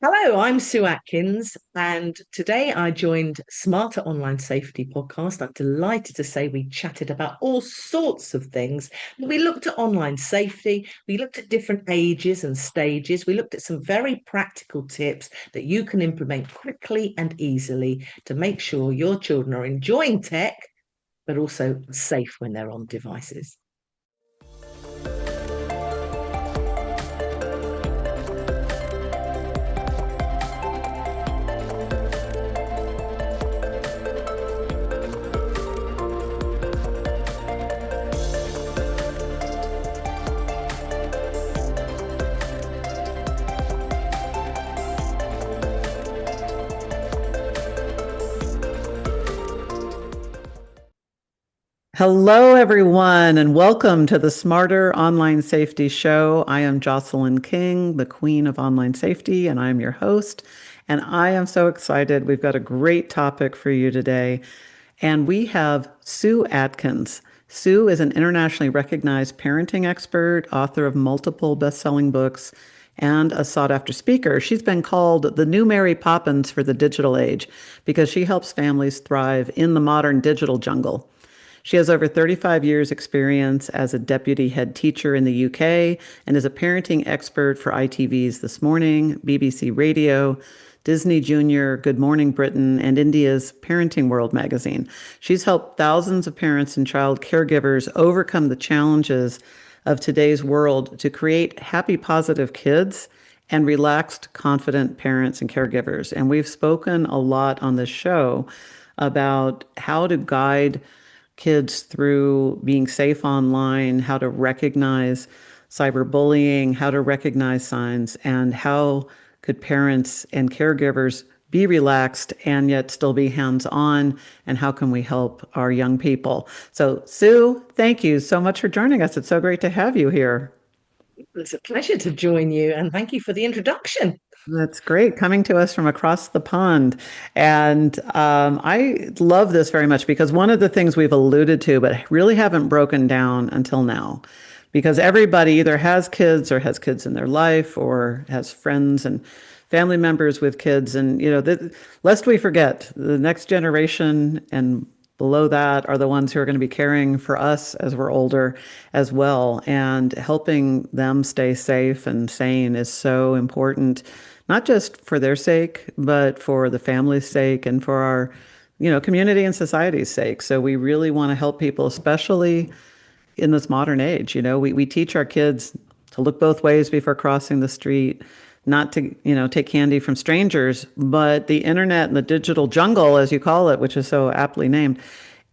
Hello, I'm Sue Atkins, and today I joined Smarter Online Safety podcast. I'm delighted to say we chatted about all sorts of things. We looked at online safety, we looked at different ages and stages, we looked at some very practical tips that you can implement quickly and easily to make sure your children are enjoying tech, but also safe when they're on devices. Hello, everyone, and welcome to the Smarter Online Safety Show. I am Jocelyn King, the Queen of Online Safety, and I'm your host. And I am so excited. We've got a great topic for you today. And we have Sue Atkins. Sue is an internationally recognized parenting expert, author of multiple best-selling books, and a sought-after speaker. She's been called the new Mary Poppins for the digital age because she helps families thrive in the modern digital jungle. She has over 35 years experience as a deputy head teacher in the UK and is a parenting expert for ITV's This Morning, BBC Radio, Disney Junior, Good Morning Britain, and India's Parenting World magazine. She's helped thousands of parents and child caregivers overcome the challenges of today's world to create happy, positive kids and relaxed, confident parents and caregivers. And we've spoken a lot on this show about how to guide kids through being safe online, how to recognize cyberbullying, how to recognize signs, and how could parents and caregivers be relaxed and yet still be hands-on, and how can we help our young people? So, Sue, thank you so much for joining us. It's so great to have you here. It's a pleasure to join you, and thank you for the introduction. That's great, coming to us from across the pond. And I love this very much because one of the things we've alluded to, but really haven't broken down until now, because everybody either has kids or has kids in their life or has friends and family members with kids. And, lest we forget, the next generation and below that are the ones who are going to be caring for us as we're older as well. And helping them stay safe and sane is so important, not just for their sake, but for the family's sake and for our, community and society's sake. So we really want to help people, especially in this modern age. We teach our kids to look both ways before crossing the street, not to, take candy from strangers. But the internet and the digital jungle, as you call it, which is so aptly named,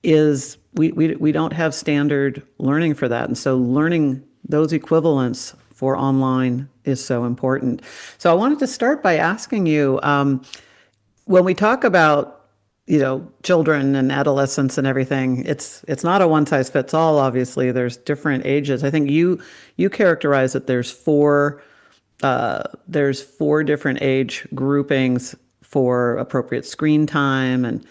is we don't have standard learning for that. And so learning those equivalents for online is so important. So I wanted to start by asking you, when we talk about children and adolescents and everything, it's not a one size fits all. Obviously, there's different ages. I think you characterize that there's four different age groupings for appropriate screen time and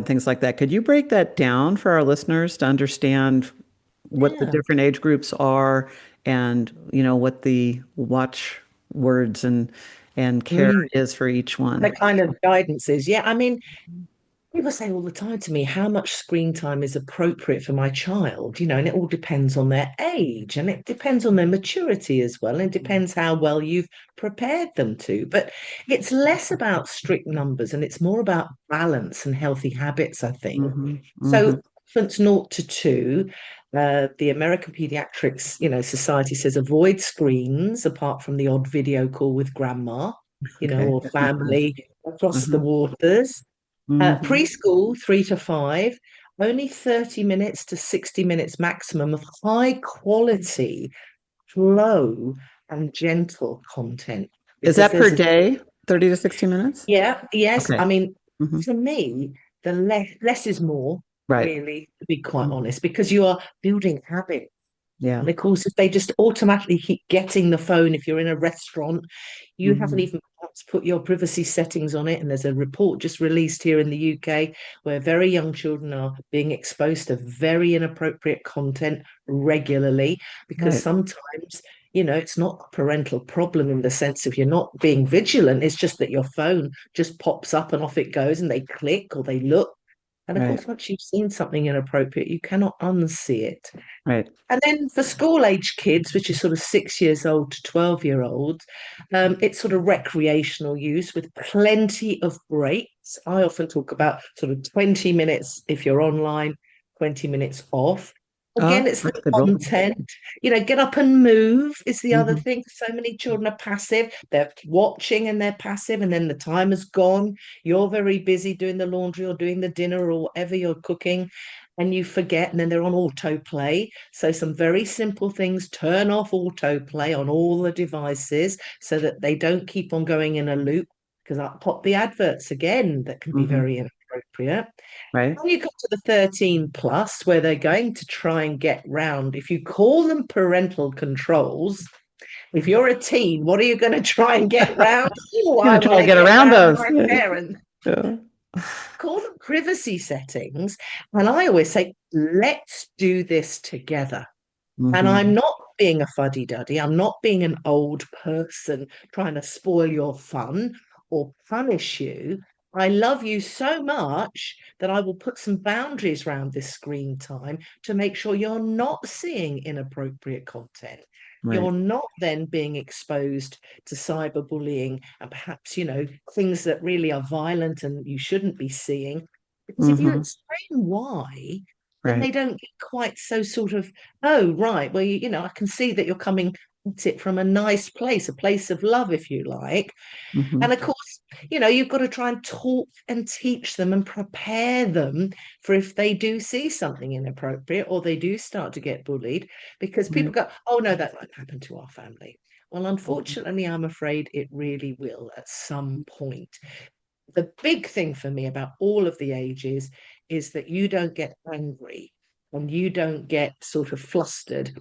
things like that. Could you break that down for our listeners to understand what the Yeah. different age groups are and what the watch words and care Mm. is for each The one? kind of guidance is, yeah. I mean, people say all the time to me how much screen time is appropriate for my child, and it all depends on their age and it depends on their maturity as well. And it depends how well you've prepared them to. But it's less about strict numbers and it's more about balance and healthy habits, I think. Hmm. Hmm. So, infants 0 to 2, the American Pediatrics, Society says avoid screens apart from the odd video call with grandma, Okay. or family across the Uh-huh. waters. Hmm. Preschool, 3 to 5, only 30 minutes to 60 minutes maximum of high quality, flow, and gentle content. Is Because that per there's a, day? 30 to 60 minutes? yeah, yes. Okay. I mean, Hmm. for me, the less is more, Right. really, to be quite Mhm. honest, because you are building habits. Yeah. And of course, if they just automatically keep getting the phone, if you're in a restaurant, you haven't Hmm. even perhaps put your privacy settings on it. And there's a report just released here in the UK where very young children are being exposed to very inappropriate content regularly because Right. sometimes it's not a parental problem in the sense of you're not being vigilant. It's just that your phone just pops up and off it goes and they click or they look. And of Right. course, once you've seen something inappropriate, you cannot unsee it. Right. And then for school age kids, which is sort of 6 years old to 12-year-olds, it's sort of recreational use with plenty of breaks. I often talk about sort of 20 minutes if you're online, 20 minutes off. Again, it's the That's good rule. content. Get up and move is the other Hmm. thing. So many children are passive. They're watching and they're passive, and then the time has gone. You're very busy doing the laundry or doing the dinner or whatever you're cooking, and you forget, and then they're on autoplay. So some very simple things: turn off autoplay on all the devices so that they don't keep on going in a loop, because I'll pop the adverts again that can be Hmm. very inappropriate. Right. When you got to the 13 plus, where they're going to try and get round, if you call them parental controls, if you're a teen, what are you going to try and get round? Oh, Gonna I try want to to get get around round those. my parent. Yeah. Call them privacy settings. And I always say, let's do this together. And I'm Hmm. not being a fuddy-duddy. I'm not being an old person trying to spoil your fun or punish you. I love you so much that I will put some boundaries around this screen time to make sure you're not seeing inappropriate content. Right. You're not then being exposed to cyberbullying and perhaps, things that really are violent and you shouldn't be seeing. Because if you Hmm. explain why, then Right. they don't get quite so sort of, oh, right. Well, I can see that you're coming at it from a nice place, a place of love, if you like. Hmm. And of course, you've got to try and talk and teach them and prepare them for if they do see something inappropriate or they do start to get bullied, because people Right. go, oh, no, that won't happen to our family. Well, unfortunately, I'm afraid it really will at some point. The big thing for me about all of the ages is that you don't get angry and you don't get sort of flustered.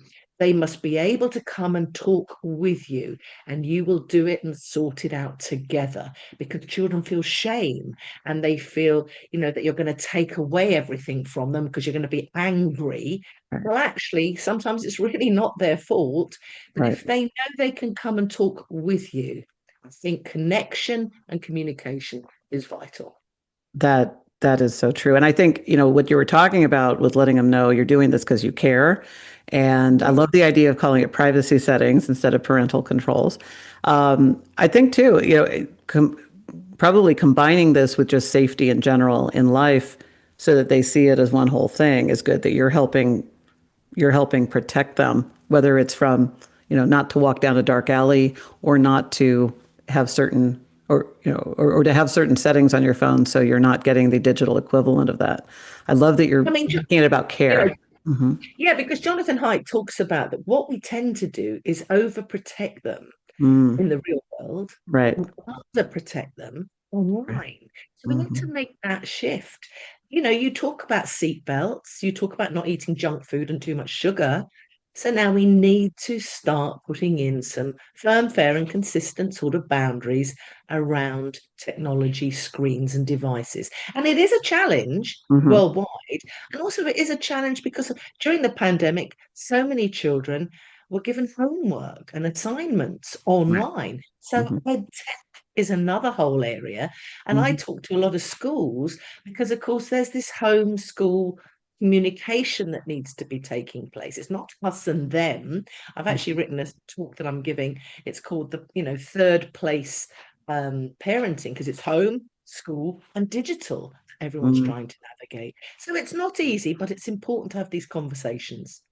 They must be able to come and talk with you, and you will do it and sort it out together, because children feel shame and they feel, that you're going to take away everything from them because you're going to be angry. Right. Well, actually, sometimes it's really not their fault. But Right. if they know they can come and talk with you, I think connection and communication is vital. That is so true. And I think, what you were talking about was letting them know you're doing this because you care. And I love the idea of calling it privacy settings instead of parental controls. I think too, probably combining this with just safety in general in life so that they see it as one whole thing is good, that you're helping protect them, whether it's from, not to walk down a dark alley or not to have certain or to have certain settings on your phone so you're not getting the digital equivalent of that. I love that you're I mean, making it about you know, care. Hmm. yeah, because Jonathan Haidt talks about that what we tend to do is overprotect them Mm, in the real world right. and underprotect them online. So we need to Hmm. make that shift. You talk about seat belts, you talk about not eating junk food and too much sugar. So now we need to start putting in some firm, fair, and consistent sort of boundaries around technology, screens, and devices. And it is a challenge Hmm. worldwide. And also, it is a challenge because during the pandemic, so many children were given homework and assignments Right. online. So Hmm. ed tech is another whole area. And I Hmm. talk to a lot of schools because, of course, there's this homeschool communication that needs to be taking place. It's not us and them. I've actually written a talk that I'm giving. It's called the, third place parenting, because it's home, school, and digital. Everyone's Hmm. trying to navigate. So it's not easy, but it's important to have these conversations.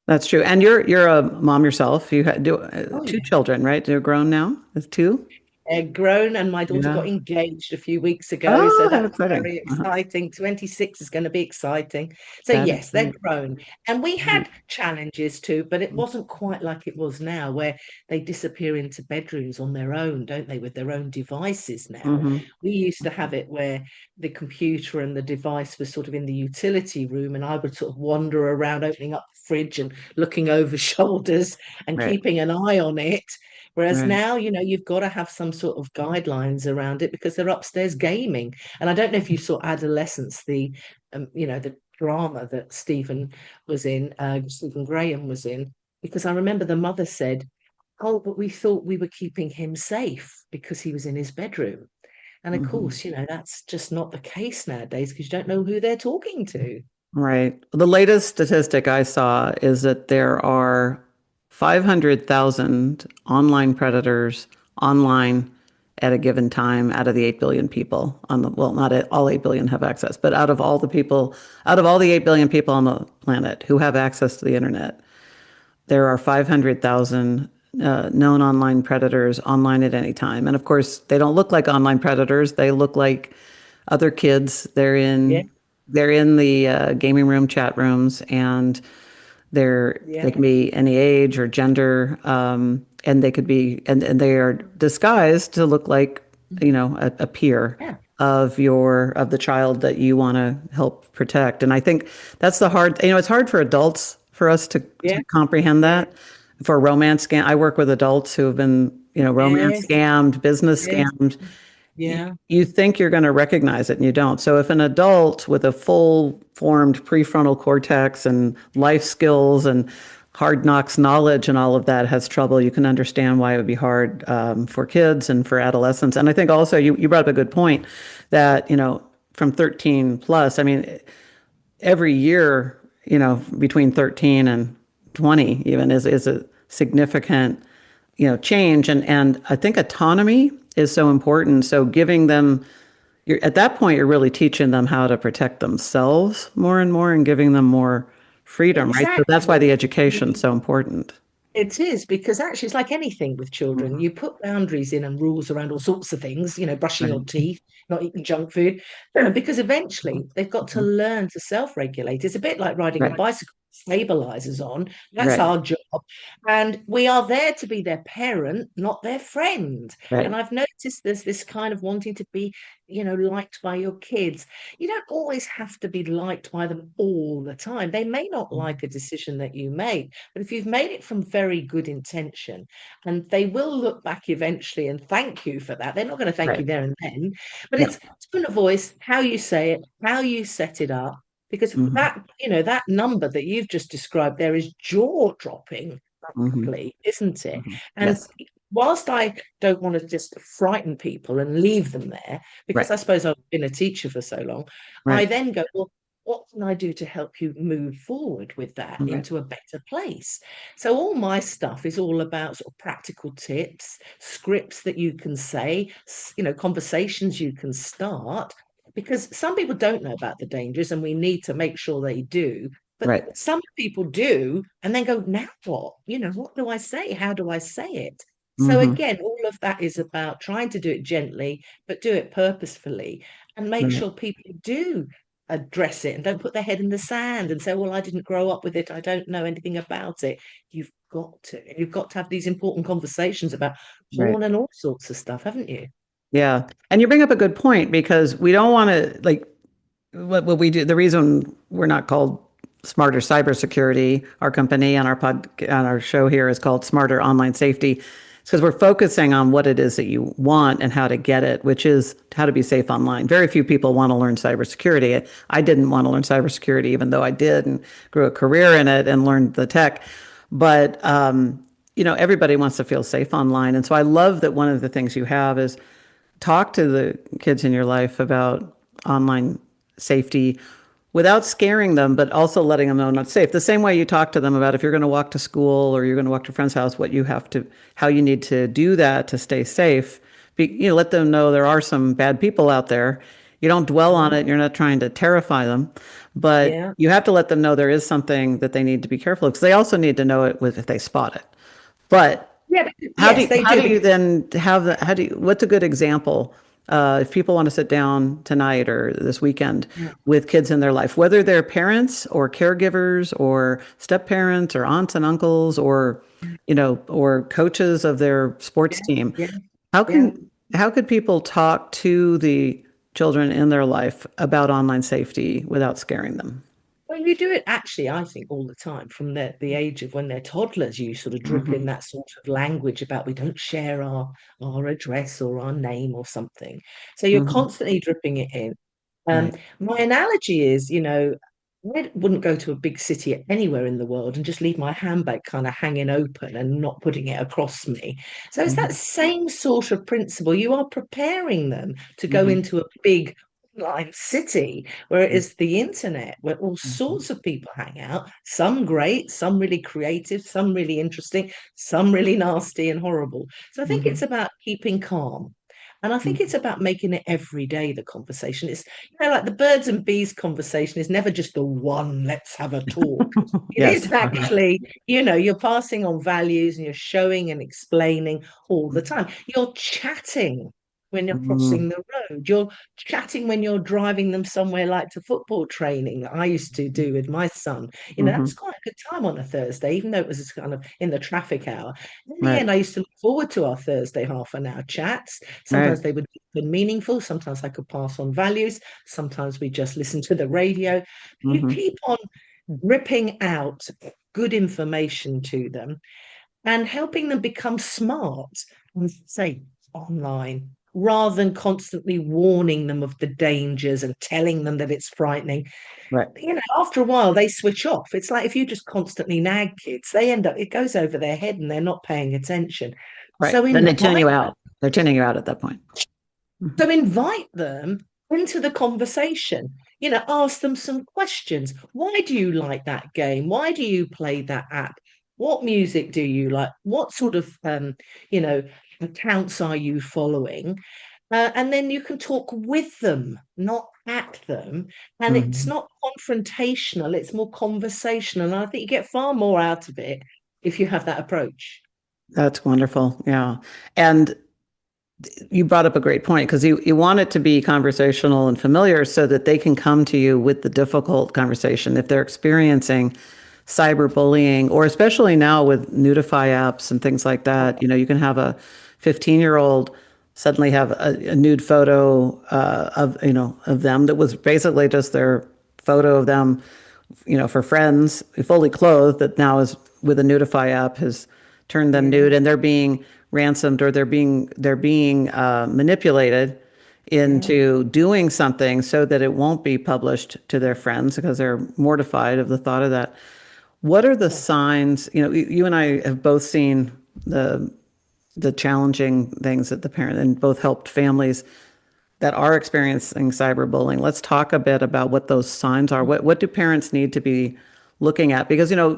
That's true. And you're a mom yourself. You do Oh, two yeah. children, right? They're grown now. It's two. They're grown, and my daughter got Yeah. engaged a few weeks ago. So Oh, how that's exciting. very Uh-huh. exciting. 26 is going to be exciting. So, That is yes, they're great. grown. And we Right. had challenges too, but it wasn't quite like it was now, where they disappear into bedrooms on their own, don't they, with their own devices now. Hmm. We used to have it where the computer and the device was sort of in the utility room, and I would sort of wander around opening up the fridge and looking over shoulders and Right. keeping an eye on it. Whereas Right. now, you've got to have some sort of guidelines around it because they're upstairs gaming. And I don't know if you saw Adolescence, the drama that Stephen Graham was in, because I remember the mother said, oh, but we thought we were keeping him safe because he was in his bedroom. And of Mhm. course, that's just not the case nowadays because you don't know who they're talking to. Right. The latest statistic I saw is that there are 500,000 online predators online at a given time out of the 8 billion people on the, well, not all 8 billion have access, but out of all the 8 billion people on the planet who have access to the internet, there are 500,000 known online predators online at any time. And of course, they don't look like online predators. They look like other kids. Yeah, They're in the gaming room chat rooms, and they yeah, can be any age or gender, and they could be and they are disguised to look like a peer yeah, of the child that you want to help protect. And I think that's the hard. It's hard for adults for us yeah, to comprehend yeah, that. For romance scam, I work with adults who have been romance yes, scammed, business yes, scammed. yeah. You think you're going to recognize it and you don't. So if an adult with a full formed prefrontal cortex and life skills and hard knocks knowledge and all of that has trouble, you can understand why it would be hard for kids and for adolescents. And I think also you brought up a good point that, from 13 plus, I mean, every year, between 13 and 20 even is a significant, change. And I think autonomy is so important. So giving them, at that point, you're really teaching them how to protect themselves more and more and giving them more freedom, right? So that's why Exactly. the education's so important. It is because actually it's like anything with children. Mhm. You put boundaries in and rules around all sorts of things, brushing Right. your teeth, not eating junk food, because eventually they've got to Mhm. learn to self-regulate. It's a bit like riding a Right. bicycle, stabilizers on. That's Right. our job. And we are there to be their parent, not their friend. And Right. I've noticed there's this kind of wanting to be, liked by your kids. You don't always have to be liked by them all the time. They may not like a decision that you made, but if you've made it from very good intention, and they will look back eventually and thank you for that. They're not going to thank you Right. there and then, but Yeah. it's tone of voice, how you say it, how you set it up. Because Hmm. that number that you've just described there is jaw dropping, Hmm. isn't it? Hmm. And Yes. whilst I don't want to just frighten people and leave them there, because Right. I suppose I've been a teacher for so long, I Right. then go, well, what can I do to help you move forward with that Right. into a better place? So all my stuff is all about sort of practical tips, scripts that you can say, conversations you can start, because some people don't know about the dangers, and we need to make sure they do. But Right. some people do, and then go, now what? What do I say? How do I say it? So Hmm. again, all of that is about trying to do it gently, but do it purposefully and make Right. sure people do address it and don't put their head in the sand and say, well, I didn't grow up with it. I don't know anything about it. You've got to. You've got to have these important conversations about Right. porn and all sorts of stuff, haven't you? Yeah. And you bring up a good point because we don't want to like what we do. The reason we're not called Smarter Cybersecurity, our company and on our show here is called Smarter Online Safety. It's because we're focusing on what it is that you want and how to get it, which is how to be safe online. Very few people want to learn cybersecurity. I didn't want to learn cybersecurity, even though I did and grew a career in it and learned the tech. But everybody wants to feel safe online, and so I love that one of the things you have is talk to the kids in your life about online safety without scaring them, but also letting them know not safe. The same way you talk to them about if you're going to walk to school or you're going to walk to a friend's house, how you need to do that to stay safe. Let them know there are some bad people out there. You don't dwell on Mhm. it. You're not trying to terrify them, but Yeah. you have to let them know there is something that they need to be careful of because they also need to know it with if they spot it. But Yeah. Yes, they how do. do you then have the how do you what's a good example if people want to sit down tonight or this weekend with kids in their life, whether they're parents or caregivers or step parents or aunts and uncles or or coaches of their sports Yeah. team, Yeah. how Yeah. can how could people talk to the children in their life about online safety without scaring them? Well, you do it actually, I think, all the time from the age of when they're toddlers. You sort of drip in Hmm. that sort of language about we don't share our address or our name or something. So you're Hmm. constantly dripping it in. Um, Right. my analogy is, I wouldn't go to a big city anywhere in the world and just leave my handbag kind of hanging open and not putting it across me. So it's that Mhm. same sort of principle. You are preparing them to go Mhm. into a big online city where it Mhm. is the internet, where all Mhm. sorts of people hang out, some great, some really creative, some really interesting, some really nasty and horrible. So I think it's Mhm. about keeping calm. And I think Mhm. it's about making it every day the conversation. It's like the birds and bees conversation is never just the one, let's have a talk. It is Yes. actually, you're passing on values and you're showing and explaining all the time. You're chatting when you're crossing Mhm. the road. You're chatting when you're driving them somewhere like to football training that I used to do with my son. That was Mhm. quite a good time on a Thursday, even though it was kind of in the traffic hour. In the Right. end, I used to look forward to our Thursday half an hour chats. Right. Sometimes they would be meaningful. Sometimes I could pass on values. Sometimes we just listen to the radio. You Mhm. keep on ripping out good information to them and helping them become smart and say online rather than constantly warning them of the dangers and telling them that it's frightening. Right. After a while they switch off. It's like if you just constantly nag kids, they end up, it goes over their head and they're not paying attention. Right. So Then they invite tune you out. They're tuning you out at that point. Mhm. So invite them into the conversation. Ask them some questions. Why do you like that game? Why do you play that app? What music do you like? What sort of you know, accounts are you following? And then you can talk with them, not at them. And it's Mhm. not confrontational, it's more conversational. And I think you get far more out of it if you have that approach. That's wonderful. Yeah. And you brought up a great point because you want it to be conversational and familiar so that they can come to you with the difficult conversation if they're experiencing cyberbullying, or especially now with nudify apps and things like that. You can have a 15-year-old suddenly have a nude photo of them that was basically just their photo of them, for friends, fully clothed, that now is with a nudify app has turned them Yeah, nude, and they're being ransomed, or they're being manipulated yeah, into doing something so that it won't be published to their friends because they're mortified of the thought of that. What are the yeah. signs? You and I have both seen the challenging things that the parent, and both helped families that are experiencing cyberbullying. Let's talk a bit about what those signs are. What do parents need to be looking at? Because, Yeah,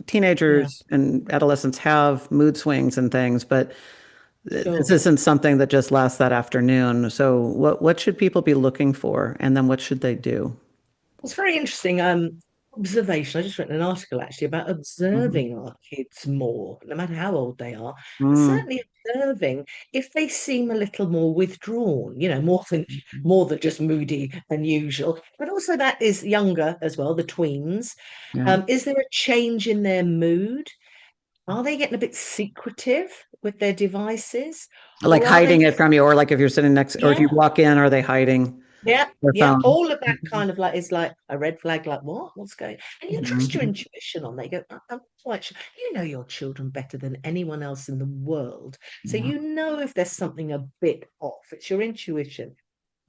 teenagers and adolescents have mood swings and things, but this sure. isn't something that just lasts that afternoon. So what should people be looking for? And then what should they do? It's very interesting. Observation. I just wrote an article actually about Hmm. observing our kids more, no matter how old they are, and Mm. certainly observing if they seem a little more withdrawn, more than just moody than usual. But also that is younger as well, the tweens. Yeah. Is there a change in their mood? Are they getting a bit secretive with their devices? Like Or are they hiding it just, from you, or like if you're sitting next, or if you yeah, walk in, are they hiding yeah, their yeah, phone? all of that kind of like is like a red flag, like what? What's going? And you trust your Mhm. intuition on. They go, I'm quite sure. You know your children better than anyone else in the world. So Yeah. you know if there's something a bit off. It's your intuition.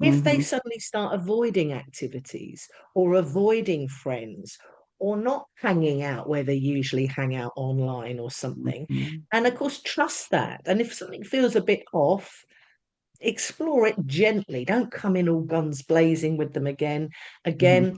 If they Hmm. suddenly start avoiding activities or avoiding friends or not hanging out where they usually hang out online or something, Hmm. and of course, trust that. And if something feels a bit off, explore it gently. Don't come in all guns blazing with them again. Hmm.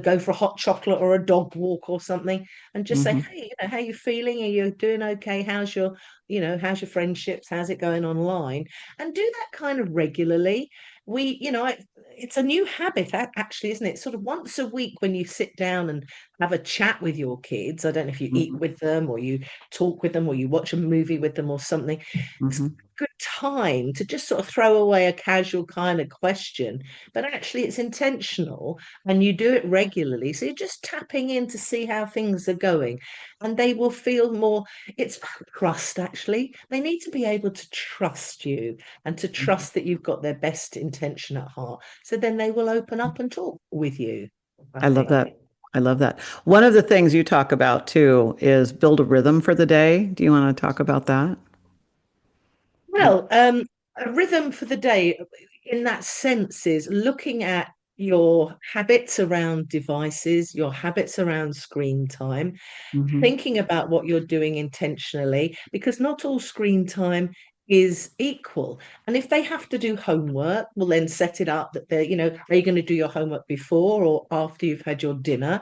Go for a hot chocolate or a dog walk or something, and just say, Hmm. "Hey, how you feeling? Are you doing okay? How's your friendships? How's it going online?" And do that kind of regularly. It's a new habit, actually, isn't it? Sort of once a week when you sit down and have a chat with your kids. I don't know if you eat Hmm. with them or you talk with them or you watch a movie with them or something. It's Hmm. good time to just sort of throw away a casual kind of question, but actually it's intentional and you do it regularly. So you're just tapping in to see how things are going, and they will feel more. It's about trust, actually. They need to be able to trust you and to Hmm. trust that you've got their best intention at heart. So then they will open up and talk with you, I I love think. that. I love that. One of the things you talk about too is build a rhythm for the day. Do you want to talk about that? Well, a rhythm for the day in that sense is looking at your habits around devices, your habits around screen time, Hmm. thinking about what you're doing intentionally, because not all screen time is equal. And if they have to do homework, well, then set it up that are you going to do your homework before or after you've had your dinner?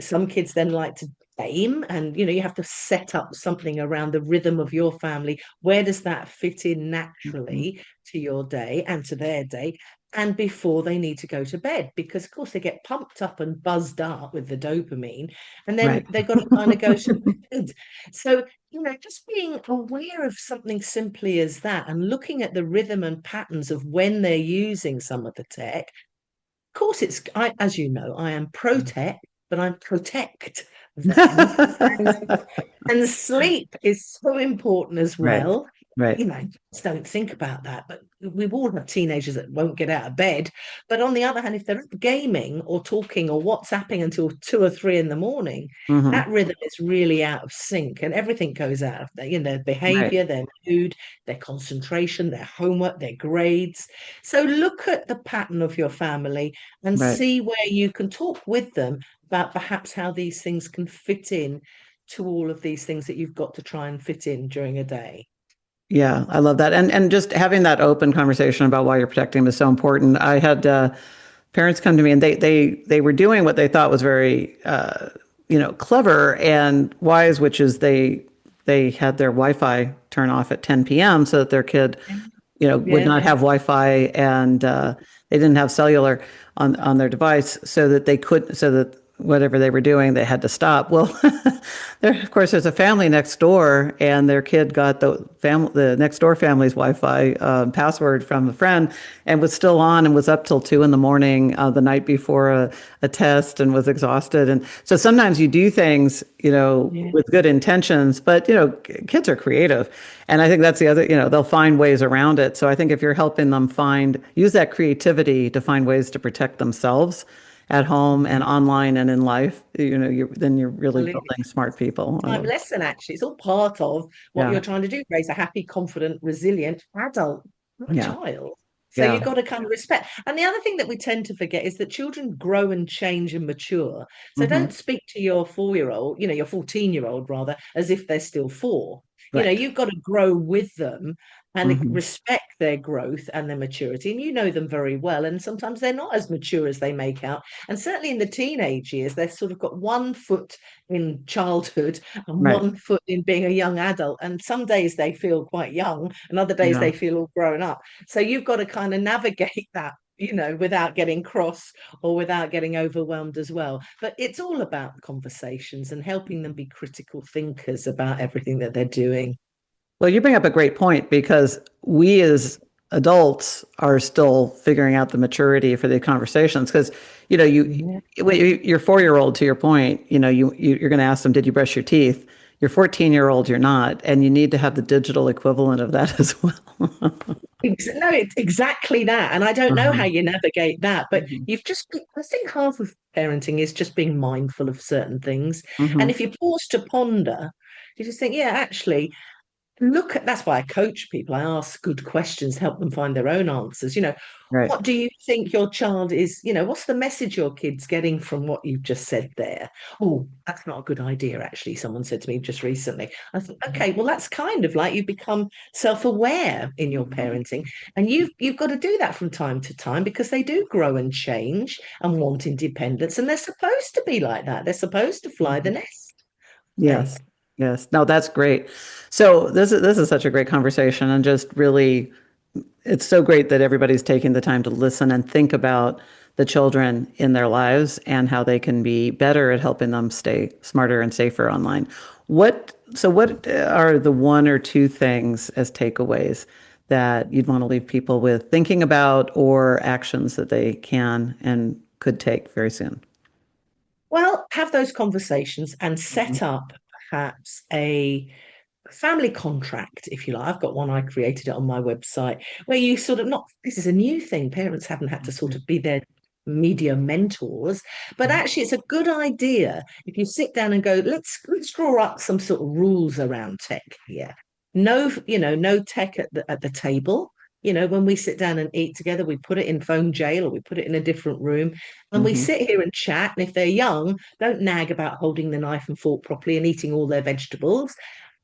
Some kids then like to game, and you have to set up something around the rhythm of your family. Where does that fit in Hmm. naturally to your day and to their day? And before they need to go to bed, because of course they get pumped up and buzzed up with the dopamine, and then Right. they've got to kind of go to bed. So, just being aware of something simply as that and looking at the rhythm and patterns of when they're using some of the tech. Of course, as you know, I am pro tech, but I protect them. And, and sleep is so important as Right. well. Right. Just don't think about that. But we all have teenagers that won't get out of bed. But on the other hand, if they're up gaming or talking or WhatsApping until 2 or 3 in the morning, that Hmm. rhythm is really out of sync, and everything goes out of their Right. behavior, their mood, their concentration, their homework, their grades. So look at the pattern of your family and Right. see where you can talk with them about perhaps how these things can fit in to all of these things that you've got to try and fit in during a day. Yeah, I love that. And just having that open conversation about why you're protecting them is so important. I had parents come to me and they were doing what they thought was very clever and wise, which is they had their Wi-Fi turn off at 10 p.m. so that their kid would Yeah. not have Wi-Fi and they didn't have cellular on their device so that so that whatever they were doing, they had to stop. Well, of course, there's a family next door, and their kid got the next door family's Wi-Fi password from a friend, and was still on and was up till 2 in the morning the night before a test, and was exhausted. And so sometimes you do things, Yeah. with good intentions, but kids are creative, and I think that's the other. They'll find ways around it. So I think if you're helping them use that creativity to find ways to protect themselves at home and online and in life, then you're really Absolutely. building smart people. I Time love. lesson, actually. It's all part of what Yeah, you're trying to do, raise a happy, confident, resilient adult, not a yeah, child. So yeah. you've got to kind of respect. And the other thing that we tend to forget is that children grow and change and mature. So Hmm. don't speak to your 4-year-old, your 14-year-old rather, as if they're still four. Right. You've got to grow with them and Hmm. respect their growth and their maturity. And you know them very well. And sometimes they're not as mature as they make out. And certainly in the teenage years, they've sort of got one foot in childhood and Right. one foot in being a young adult. And some days they feel quite young, and other days Yeah. they feel all grown up. So you've got to kind of navigate that, without getting cross or without getting overwhelmed as well. But it's all about conversations and helping them be critical thinkers about everything that they're doing. Well, you bring up a great point because we as adults are still figuring out the maturity for the conversations because Yeah. your 4-year-old, to your point, you're going to ask them, did you brush your teeth? Your 14-year-old, you're not, and you need to have the digital equivalent of that as well. No, it's exactly that. And I don't know how Uh-huh. you navigate that, but Mhm. I think half of parenting is just being mindful of certain things. And Mhm. if you pause to ponder, you just think, yeah, actually, that's why I coach people. I ask good questions, help them find their own answers. Right. What do you think your child is, what's the message your kid's getting from what you've just said there? Oh, that's not a good idea, actually. Someone said to me just recently. I thought, okay, well, that's kind of like you've become self-aware in your Mhm. parenting. And you've got to do that from time to time because they do grow and change and want independence. And they're supposed to be like that. They're supposed to fly the Mhm. nest. Okay. Yes. Yes. No, that's great. So this is such a great conversation and just really it's so great that everybody's taking the time to listen and think about the children in their lives and how they can be better at helping them stay smarter and safer online. What are the one or two things as takeaways that you'd want to leave people with thinking about or actions that they can and could take very soon? Well, have those conversations and Mhm. set up perhaps a family contract, if you like. I've got one, I created it on my website, where you sort of not, this is a new thing. Parents haven't had to sort of be their media mentors, but actually it's a good idea if you sit down and go, let's draw up some sort of rules around tech here. No, no tech at the table. When we sit down and eat together, we put it in phone jail or we put it in a different room and we Hmm. sit here and chat. And if they're young, don't nag about holding the knife and fork properly and eating all their vegetables.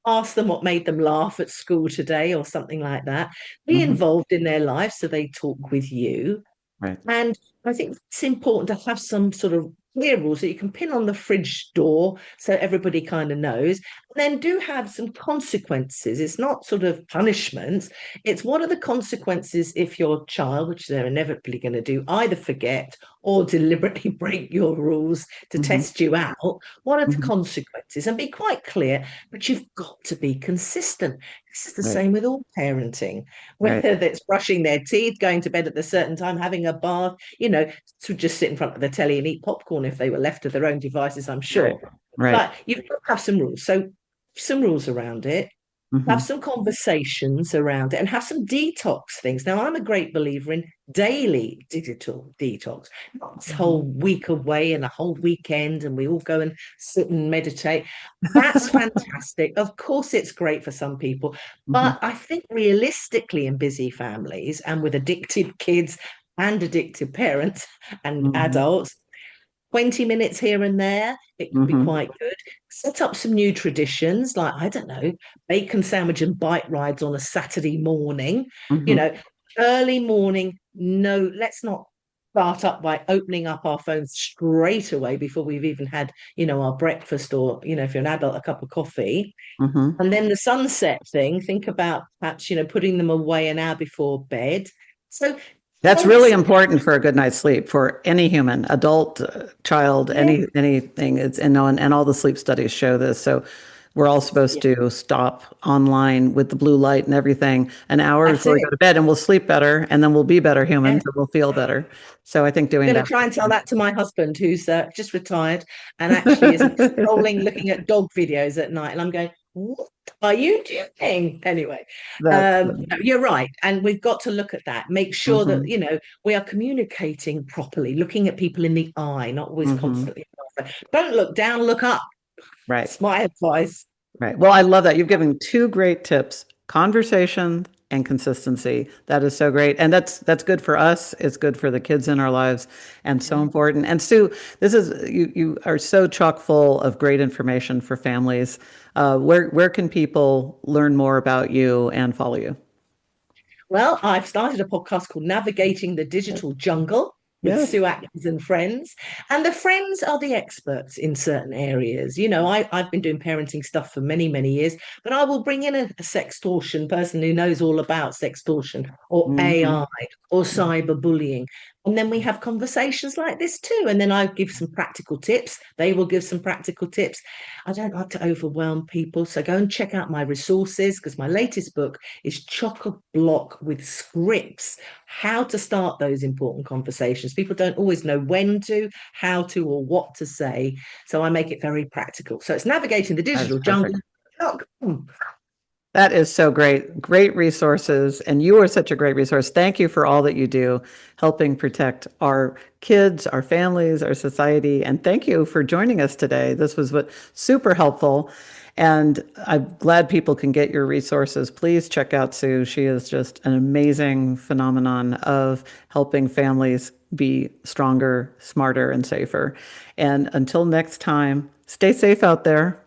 Ask them what made them laugh at school today or something like that. Be Hmm. involved in their life so they talk with you. Right. And I think it's important to have some sort of clear rules that you can pin on the fridge door so everybody kind of knows. And then do have some consequences. It's not sort of punishments. It's what are the consequences if your child, which they're inevitably going to do, either forget or deliberately break your rules to Hmm. test you out? What are the Hmm. consequences? And be quite clear, but you've got to be consistent. This is the Right. same with all parenting, Right. whether that's brushing their teeth, going to bed at a certain time, having a bath, to just sit in front of the telly and eat popcorn if they were left to their own devices, I'm Right. sure. Right. But you've got to have some rules. So some rules around it, have Hmm. some conversations around it, and have some detox things. Now, I'm a great believer in daily digital detox, not this Hmm. whole week away and a whole weekend, and we all go and sit and meditate. That's fantastic. Of course, it's great for some people, Hmm. but I think realistically, in busy families and with addicted kids and addicted parents and Hmm. adults, 20 minutes here and there, it can be Hmm. quite good. Set up some new traditions, like, I don't know, bacon sandwich and bike rides on a Saturday morning, you Hmm. know, early morning. No, let's not start up by opening up our phones straight away before we've even had, our breakfast or, if you're an adult, a cup of coffee. Hmm. And then the sunset thing, think about perhaps, putting them away an hour before bed. So That's hold really some, important for a good night's sleep for any human, adult, child, yeah, anything. It's and all the sleep studies show this. So we're all supposed yeah, to stop online with the blue light and everything an hour that's before we it. go to bed, and we'll sleep better, and then we'll be better Yeah. humans, and we'll feel better. So I think doing Going to that. try and tell that to my husband, who's just retired and actually is scrolling, looking at dog videos at night. And I'm going, what are you doing? Anyway, That's. no, you're right. And we've got to look at that, make sure that, Hmm. we are communicating properly, looking at people in the eye, not always Hmm. constantly. Don't look down, look up. Right. That's my advice. Right. Well, I love that. You've given two great tips: conversation and consistency. That is so great. And that's good for us. It's good for the kids in our lives and so Yeah. important. And Sue, this is you are so chock full of great information for families. Where can people learn more about you and follow you? Well, I've started a podcast called Navigating the Digital Jungle with Yes. Sue Atkins and friends. And the friends are the experts in certain areas. I've been doing parenting stuff for many, many years, but I will bring in a sextortion person who knows all about sextortion or Hmm. AI or cyberbullying. And then we have conversations like this too. And then I give some practical tips. They will give some practical tips. I don't like to overwhelm people. So go and check out my resources because my latest book is chock a block with scripts, how to start those important conversations. People don't always know when to, how to, or what to say. So I make it very practical. So it's navigating the That is digital jungle. perfect. Look, That is so great. Great resources. And you are such a great resource. Thank you for all that you do, helping protect our kids, our families, our society. And thank you for joining us today. This was super helpful. And I'm glad people can get your resources. Please check out Sue. She is just an amazing phenomenon of helping families be stronger, smarter, and safer. And until next time, stay safe out there.